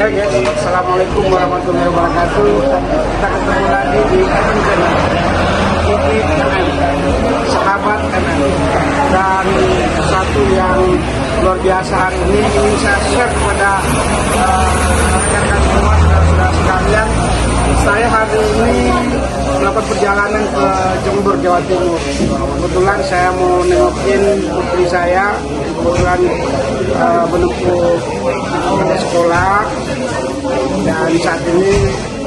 Ya guys, assalamualaikum warahmatullahi wabarakatuh. Kita ketemu lagi di Channel TV Kanan, sahabat Kanan. Dan sesuatu yang luar biasa hari ini ingin saya share kepada rekan-rekan semua saudara sekalian. Saya hari ini melakukan perjalanan ke Jember, Jawa Timur. Kebetulan saya mau nengokin putri saya, kebetulan menempuh sekolah, dan saat ini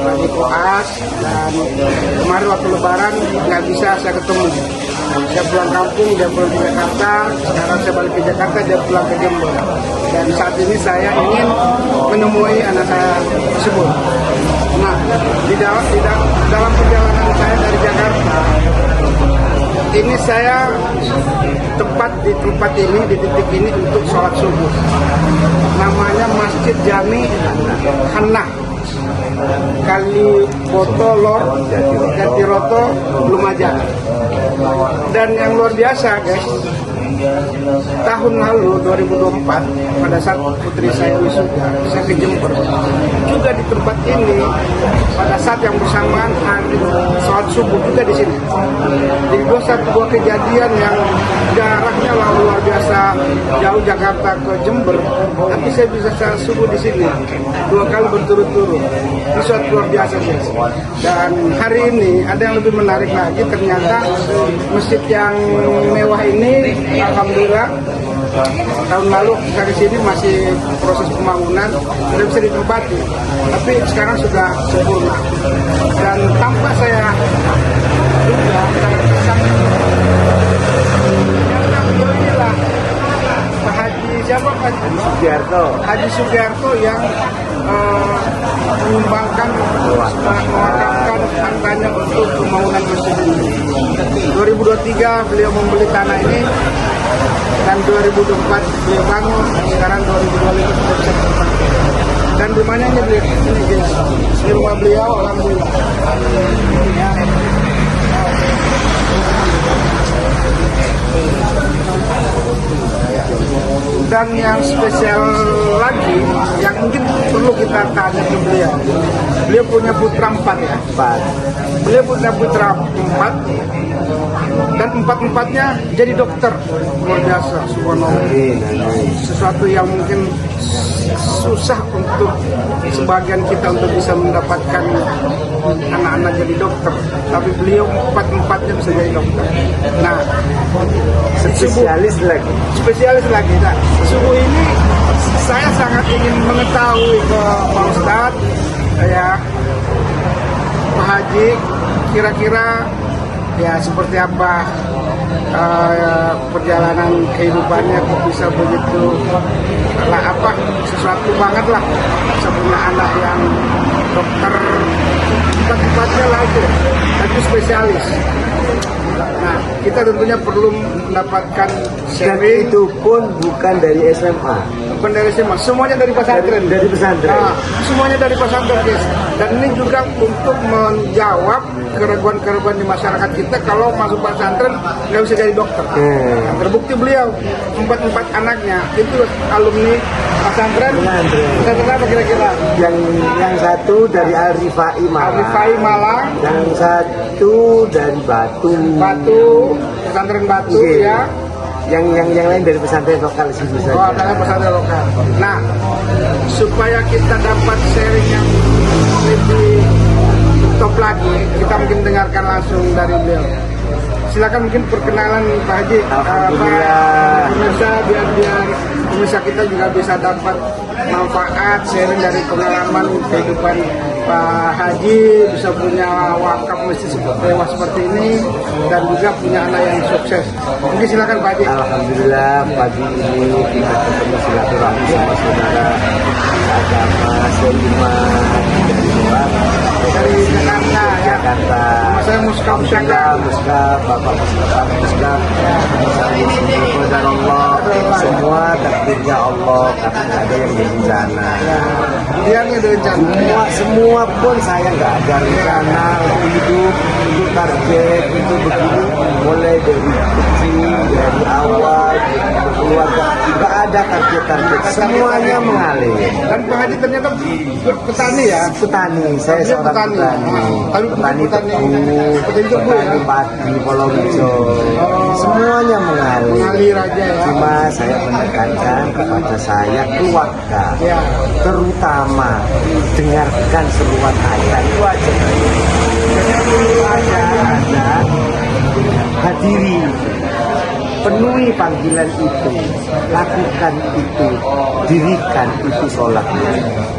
lagi koas. Dan kemarin waktu lebaran nggak bisa saya ketemu. Saya pulang kampung, dia pulang ke Jakarta. Sekarang saya balik ke Jakarta, dia pulang ke Jember. Dan saat ini saya ingin menemui anak saya tersebut. Nah, di dalam perjalanan saya dari Jakarta, ini saya tepat di tempat ini, di titik ini untuk sholat subuh. Namanya Masjid Jami Hannah, Kaliboto Lor, Jatiroto, Lumajang. Dan yang luar biasa guys, tahun lalu 2024 pada saat putri saya wisuda, saya ke Jember juga di tempat ini pada saat yang bersamaan hari sholat subuh juga di sini. Jadi dua kejadian yang jaraknya luar biasa jauh, Jakarta ke Jember, tapi saya bisa sholat subuh di sini 2 kali berturut-turut. Ini suatu luar biasa guys. Dan hari ini ada yang lebih menarik lagi, ternyata masjid yang mewah ini alhamdulillah tahun lalu kita ke sini masih proses pembangunan, sudah bisa ditempati, tapi sekarang sudah sempurna. Dan tanpa saya duga sangat kesan, inilah Pak Haji siapa Pak Sugiarto, Haji Sugiarto yang menyumbangkan, mewakafkan angkanya untuk pembangunan masjid ini. 2023 beliau membeli tanah ini, dan 2024 beliau bangun, sekarang 2025 sudah bisa terpakai. Dan rumahnya ini beliau, ini guys, ini rumah beliau, alhamdulillah. Dan yang spesial lagi, yang mungkin perlu kita tanya ke beliau, beliau punya putra 4 ya? 4. Beliau punya putra 4, dan 4-empatnya jadi dokter. Luar biasa, subhanallah. Sesuatu yang mungkin susah untuk sebagian kita untuk bisa mendapatkan anak-anak jadi dokter, tapi beliau 4-empatnya bisa jadi dokter. Nah, spesialis lagi. Nah, subuh ini saya sangat ingin mengetahui ke Pak Ustadz, ya Pak Haji, kira-kira ya seperti apa perjalanan kehidupannya kok bisa begitu sesuatu banget lah, bisa punya anak yang dokter, tempat-tempatnya lah itu spesialis. Nah, kita tentunya perlu mendapatkan sharing. Dan itu pun bukan dari SMA. Bukan dari SMA, semuanya dari pesantren. Dari pesantren. Nah, semuanya dari pesantren guys. Dan ini juga untuk menjawab keraguan-keraguan di masyarakat kita kalau masuk pesantren nggak bisa jadi dokter. Nah, terbukti beliau 4 anaknya itu alumni pesantren. Pesantren apa kira-kira? Yang satu dari Al-Rifai Malang. Yang satu dari Batu, pesantren Batu ya. Yang lain dari pesantren lokal sini saja. Oh, dari pesantren lokal. Nah, supaya kita dapat sharing yang lebih top lagi, kita mungkin dengarkan langsung dari beliau. Silakan mungkin perkenalan Pak Haji. Alhamdulillah. Pemirsa, biar pemirsa kita juga bisa dapat manfaat sharing dari pengalaman kehidupan Pak Haji, bisa punya wakaf masjid seperti ini, dan juga punya anak yang sukses. Mungkin silakan Pak Haji. Alhamdulillah, pagi ini kita ketemu silaturahmi sama saudara agama seiman dari Jakarta. Saya Muskab Bapak Muskab. Semua takdirnya Allah, tapi nggak ada yang berencana. Semua pun saya nggak ada rencana hidup, itu target, itu begini, mulai dari kecil, dari awal, keluarga, nggak ada target-target, semuanya mengalir. Dan Pak Haji ternyata petani ya? Petani, saya seorang petani tebu, petani padi, Polowijo, semuanya mengalir aja ya. Cuma saya menekankan kepada saya keluarga, terutama dengarkan seruan ayat itu aja. Ada hadiri, penuhi panggilan itu, lakukan itu, dirikan itu sholatnya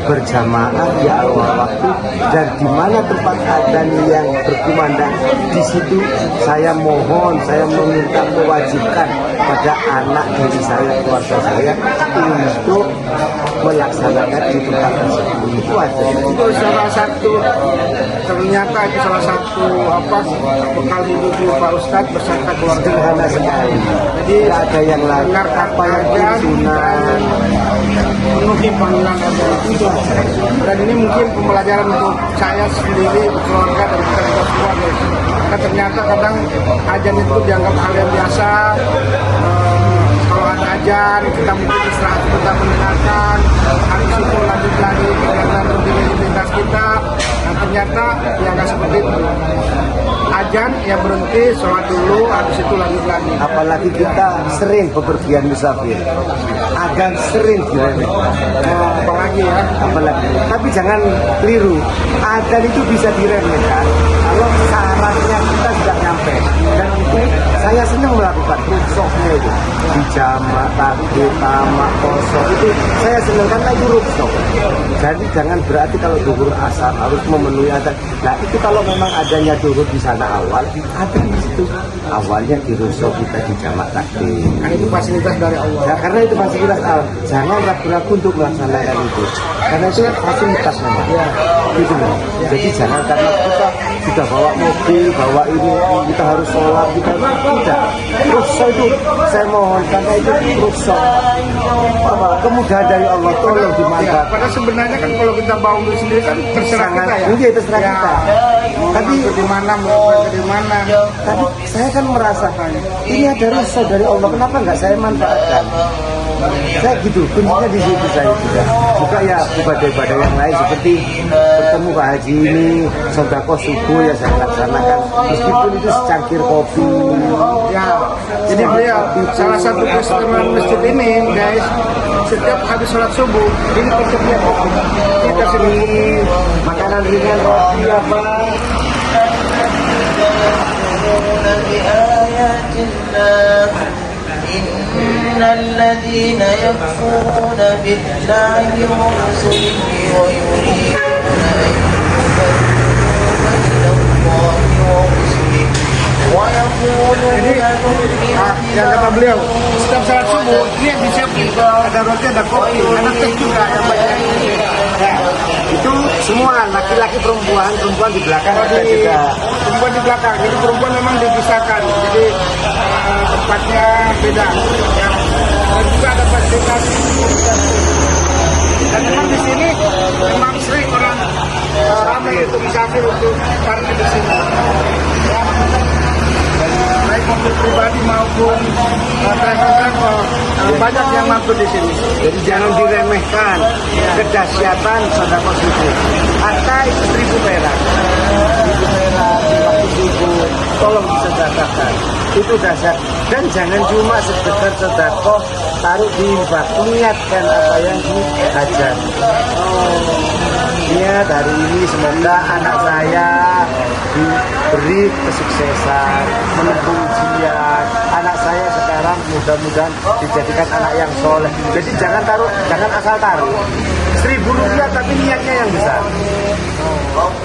berjamaah di awal waktu, dan di mana tempat adzan yang berkumandang, di situ saya mohon, saya meminta, mewajibkan pada anak diri saya, keluarga saya untuk melaksanakan di tempat tersebut. Itu aja. Itu salah satu, ternyata itu salah satu bekal hidup Pak Ustadz beserta keluarga. Sederhana sekali. Jadi tidak ada yang lain. Apa yang sunnah, penuhi panggilan itu. Dan ini mungkin pembelajaran untuk saya sendiri, keluarga, dan kita semua, guys. Karena ternyata kadang ajan itu dianggap hal yang biasa. Kalau ada ajan, kita mungkin istirahat, kita mendengarkan, habis itu lanjut lagi kegiatan rutinitas kita. Dan ternyata ya nggak seperti itu. Ajan ya berhenti, sholat dulu, habis itu lanjut lagi. Apalagi kita sering bepergian musafir, agan sering diremehkan. Apalagi ya. Apalagi. Tapi jangan keliru, agan itu bisa diremehkan kalau syaratnya kita sudah nyampe. Dan itu saya senang melakukan ruksoknya itu di jamak, takbir, tamak, kosong itu saya senang karena itu ruksok. Jadi jangan berarti kalau duhur asar harus memenuhi adan. Nah itu kalau memang adanya duhur di sana awal, ada di situ awalnya di ruksok kita di jamak takbir. Nah, itu fasilitas dari Allah. Ya, karena itu fasilitas Allah. Jangan ragu-ragu untuk melaksanakan itu. Karena itu fasilitas memang. Ya. Gitu loh. Jadi jangan karena kita sudah bawa mobil, bawa ini, kita harus sholat, kita tidak. Ruksok itu saya mohon karena itu ruksok. Kemudahan dari Allah, tolong dimanfaatkan. Padahal sebenarnya kan kalau kita bawa mobil sendiri kan terserah kita ya. Iya, terserah kita. Tapi di mana Tapi saya kan merasakan ini ada ruksok dari Allah. Kenapa nggak saya manfaatkan? Saya gitu, kuncinya di situ saya juga ya ibadah-ibadah yang lain seperti bertemu Pak Haji ini, sedekah subuh ya saya laksanakan meskipun itu secangkir kopi. Ya, jadi beliau salah satu keistimewaan masjid ini, guys, setiap habis sholat subuh ini tersedia kopi. Kita sini makanan ringan roti apa? إن الذين يكفرون بالله ورسله ويريدون أن يبدلوا إلى الله ورسله ويقولون yang kata beliau setiap salat subuh ini yang disiapin ada roti, ada kopi, ada teh juga yang banyak. Itu semua laki-laki perempuan di belakang ada juga. Perempuan di belakang, jadi perempuan memang dipisahkan, jadi tempatnya beda. Dan juga ada fasilitas. Dan memang di sini memang sering orang ramai untuk musafir untuk parkir di sini. Baik mobil pribadi maupun travel banyak yang mampir di sini. Jadi jangan diremehkan kedahsyatan sedekah subuh. Hatta itu 1.000 perak. 1.000 perak di waktu subuh, tolong disedekahkan. Itu dahsyat. Dan jangan cuma sekedar sedekah taruh di infak, niatkan apa yang dihajat. Niat hari ini semoga anak saya diberi kesuksesan, menempuh ujian. Anak saya sekarang mudah-mudahan dijadikan anak yang soleh. Jadi jangan asal taruh 1.000 rupiah tapi niatnya yang besar.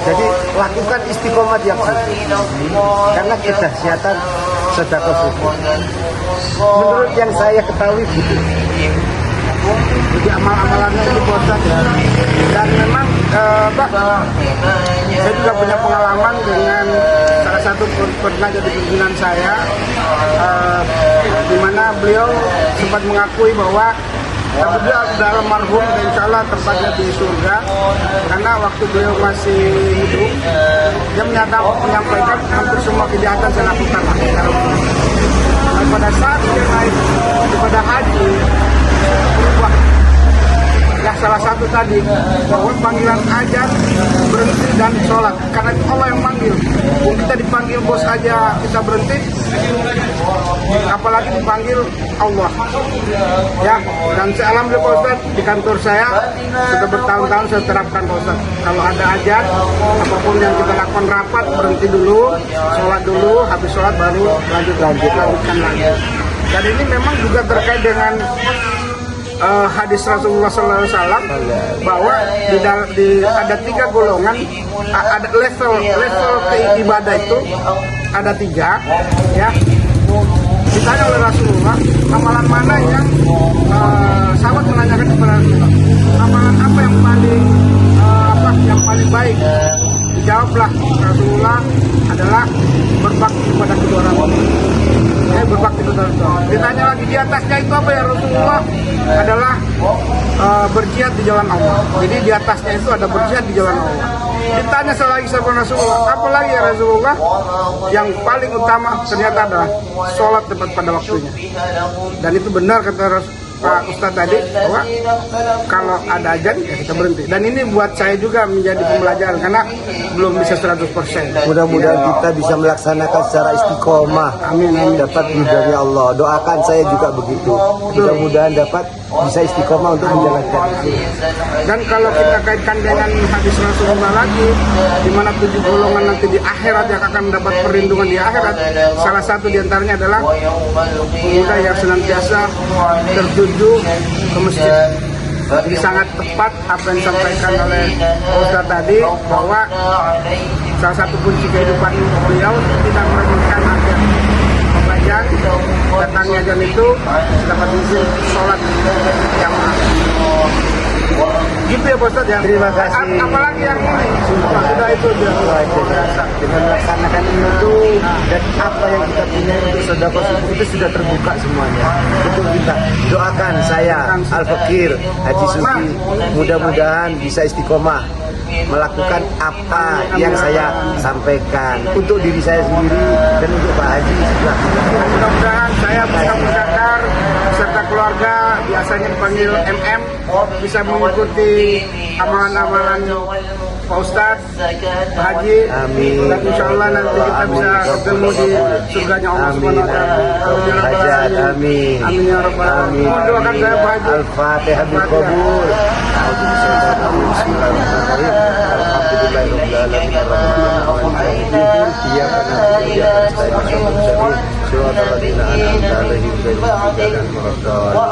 Jadi lakukan istiqomah yang subuh. Karena kedahsyatan sedekah subuh. Menurut yang saya ketahui gitu. Jadi amal-amalannya itu bosan ya. Dan memang saya juga punya pengalaman dengan salah satu pernah jadi pimpinan saya, di mana beliau sempat mengakui bahwa beliau adalah marhum dan insya Allah tempatnya di surga, karena waktu beliau masih hidup dia menyampaikan hampir semua kejahatan saya lakukan. pada saat dia naik ibadah haji berubah. Yang salah satu tadi bahwa panggilan azan berhenti dan sholat karena itu Allah yang manggil. Kita dipanggil bos aja kita berhenti, apalagi dipanggil Allah. Ya, dan alhamdulillah Pak Ustadz, di kantor saya sudah bertahun-tahun saya terapkan Pak Ustadz. Kalau ada azan, apapun yang kita lakukan rapat berhenti dulu, sholat dulu, habis sholat baru lanjutkan lagi. Dan ini memang juga terkait dengan hadis Rasulullah SAW bahwa ada 3 golongan, ada level ibadah itu ada 3, ya. Ditanya oleh Rasulullah, amalan mana yang sahabat menanyakan kepada Rasulullah, amalan apa yang paling baik? Dijawablah Rasulullah adalah berbakti kepada kedua orang tua. Berbakti kepada orang tua. Ditanya lagi di atasnya itu apa ya Rasulullah? Adalah berjihad di jalan Allah. Jadi di atasnya itu ada berjihad di jalan Allah. Ditanya selagi sama Rasulullah, apa lagi ya Rasulullah? Yang paling utama ternyata adalah sholat tepat pada waktunya. Dan itu benar kata Pak Ustadz tadi bahwa kalau ada azan ya kita berhenti. Dan ini buat saya juga menjadi pembelajaran karena belum bisa 100%. Mudah-mudahan kita bisa melaksanakan secara istiqomah. Amin, amin. Dapat ridhonya Allah. Doakan saya juga begitu. Mudah-mudahan dapat bisa istiqomah untuk menjalankan itu. Dan kalau kita kaitkan dengan hadis Rasulullah lagi, di mana 7 golongan nanti di akhirat yang akan mendapat perlindungan di akhirat, salah satu diantaranya adalah pemuda yang senantiasa tertuju ke masjid. Jadi sangat tepat apa yang disampaikan oleh Ustaz tadi bahwa salah satu kunci kehidupan beliau tidak meremehkan azan. Membaca datangnya azan itu dapat izin sholat jamaah. Gitu ya Pak Ustaz ya. Terima kasih. Apalagi yang ini sudah itu dia. Dengan melaksanakan itu dan apa yang kita punya untuk sedekah itu sudah terbuka semuanya. Untuk kita doakan saya Al-Fakir Haji Sufi mudah-mudahan bisa istiqomah melakukan apa yang saya sampaikan untuk diri saya sendiri dan untuk Pak Haji juga. Mudah-mudahan saya bisa Zakar beserta keluarga, biasanya dipanggil MM, bisa mengikuti amalan-amalan Pak Ustadz, Pak Haji. Amin. Dan insya Allah nanti kita bisa ketemu di surganya Allah Subhanahu Wa Taala. Hajat, amin. Amin ya Rabbal Alamin. Mohon doakan saya Pak Haji. Al-Fatihah bil qabul. Bismillahirrahmanirrahim. Alhamdulillahirabbil alamin. Iyyaka na'budu wa iyyaka nasta'in. Shiratal ladzina an'amta 'alaihim ghairil maghdubi 'alaihim waladdallin.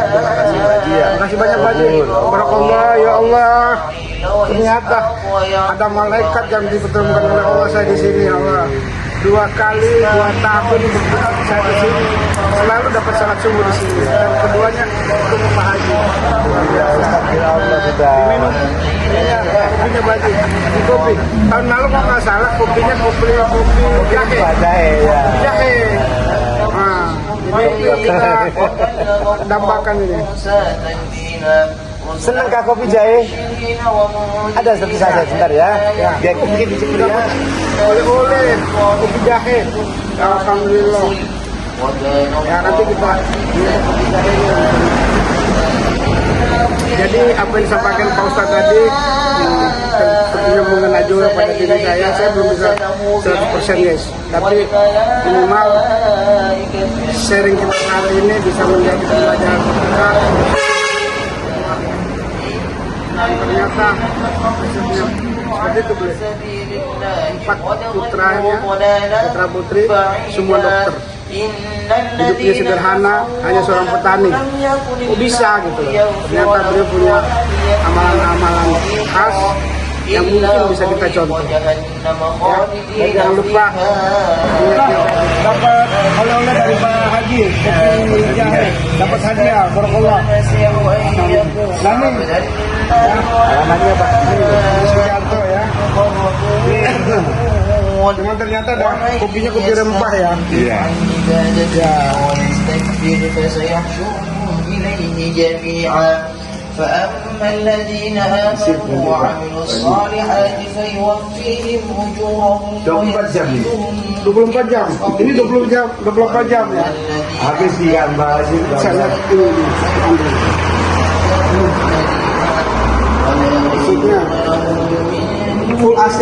Terima kasih Pak Haji. Terima kasih banyak Pak Haji. Barakallah ya Allah. Ternyata ada malaikat yang dipertemukan oleh Allah saya di sini ya Allah. 2 kali 2 tahun saya di sini selalu dapat salat subuh di sini dan keduanya ketemu Pak Haji. Alhamdulillah Allah sudah. Minum ya, kopinya Pak Haji di kopi. Tahun lalu kalau nggak salah kopi jahe. Jahe ya. Jahe. Nah, ini kita dambakan ini. Senang kah kopi jahe? Ada satu saja sebentar ya. Biar mungkin di sini ya. Oleh kopi jahe. Alhamdulillah. Ya nanti kita kopi jahe ini. Jadi apa yang disampaikan Pak Ustadz tadi tentunya mengenai juga pada diri saya belum bisa 100% guys. Tapi minimal sharing kita hari ini bisa menjadi pelajaran kita. Ternyata seperti itu boleh. 4 putranya, putra putri, semua dokter. Hidupnya sederhana, hanya seorang petani. Kok bisa gitu loh. Ternyata beliau punya amalan-amalan khas yang mungkin bisa kita contoh. Ya, dan jangan lupa dapat oleh-oleh dari Pak Haji, kopi jahe, dapat hadiah, barakallah. Nami, alamatnya Pak Sugianto ya. Cuman ternyata ada kopinya kopi rempah ya. Iya. Ya. فأما الذين آمنوا وعملوا الصالحات فيوفيهم أجورهم 24 jam nih. 24 jam. Ini 20 jam, 24 jam ya. Habis di gambar sih. Saya ini. Maksudnya full AC.